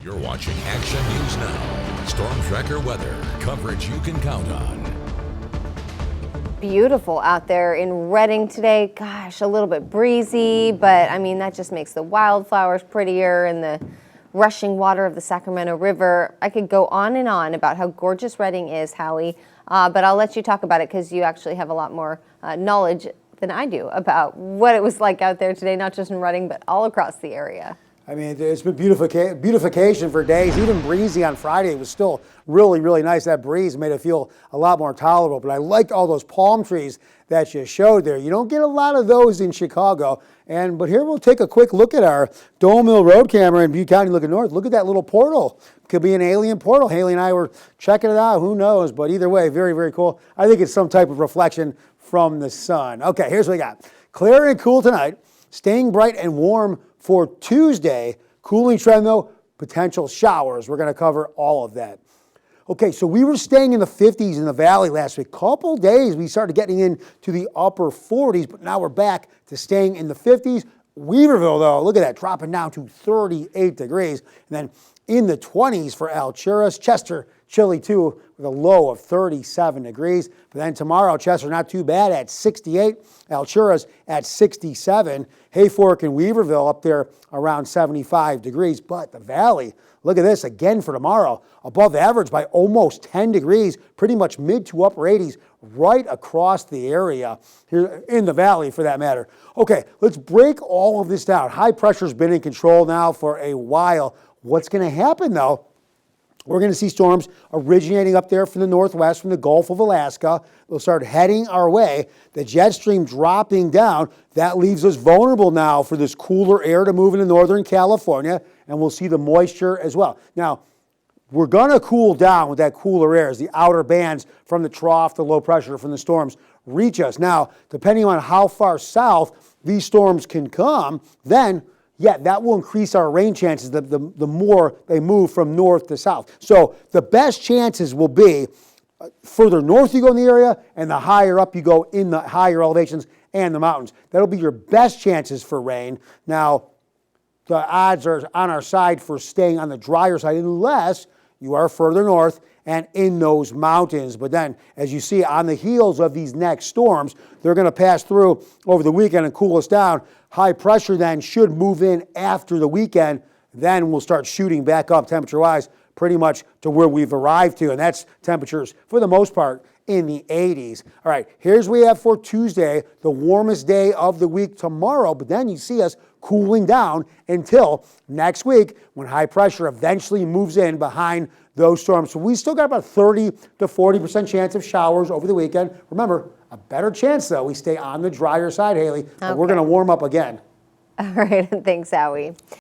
You're watching Action News Now. Storm Tracker weather. Coverage you can count on. Beautiful out there in Redding today. Gosh, a little bit breezy, but I mean, that just makes the wildflowers prettier and the rushing water of the Sacramento River. I could go on and on about how gorgeous Redding is, Howie, but I'll let you talk about it because you actually have a lot more knowledge than I do about what it was like out there today, not just in Redding, but all across the area. I mean, it's been beautification for days. Even breezy on Friday. It was still really, really nice. That breeze made it feel a lot more tolerable. But I liked all those palm trees that you showed there. You don't get a lot of those in Chicago. But here we'll take a quick look at our Dole Mill Road camera in Butte County looking north. Look at that little portal. Could be an alien portal. Haley and I were checking it out. Who knows? But either way, very, very cool. I think it's some type of reflection from the sun. Okay, here's what we got. Clear and cool tonight. Staying bright and warm for Tuesday. Cooling trend though, potential showers. We're going to cover all of that. Okay, so we were staying in the 50s in the valley last week. Couple days we started getting into the upper 40s, but now we're back to staying in the 50s. Weaverville though, look at that, dropping down to 38 degrees. And then in the 20s for Alturas. Chester, chilly too, with a low of 37 degrees. But then tomorrow, Chester not too bad at 68. Alturas at 67. Hayfork and Weaverville up there around 75 degrees. But the valley, look at this again for tomorrow. Above average by almost 10 degrees, pretty much mid to upper 80s right across the area here in the valley for that matter. Okay, let's break all of this down. High pressure's been in control now for a while. What's going to happen though? We're going to see storms originating up there from the northwest, from the Gulf of Alaska. They'll start heading our way. The jet stream dropping down. That leaves us vulnerable now for this cooler air to move into northern California, and we'll see the moisture as well. Now, we're going to cool down with that cooler air as the outer bands from the trough, the low pressure from the storms reach us. Now, depending on how far south these storms can come, then yeah, that will increase our rain chances the more they move from north to south. So the best chances will be further north you go in the area and the higher up you go in the higher elevations and the mountains. That'll be your best chances for rain. Now, the odds are on our side for staying on the drier side unless you are further north and in those mountains. But then, as you see, on the heels of these next storms, they're going to pass through over the weekend and cool us down. High pressure then should move in after the weekend. Then we'll start shooting back up temperature-wise pretty much to where we've arrived to, and that's temperatures, for the most part, in the 80s. All right, here's what we have for Tuesday, the warmest day of the week tomorrow, but then you see us cooling down until next week when high pressure eventually moves in behind those storms. So we still got about 30 to 40% chance of showers over the weekend. Remember, a better chance, though, we stay on the drier side, Haley. Okay. We're going to warm up again. All right, thanks, Howie.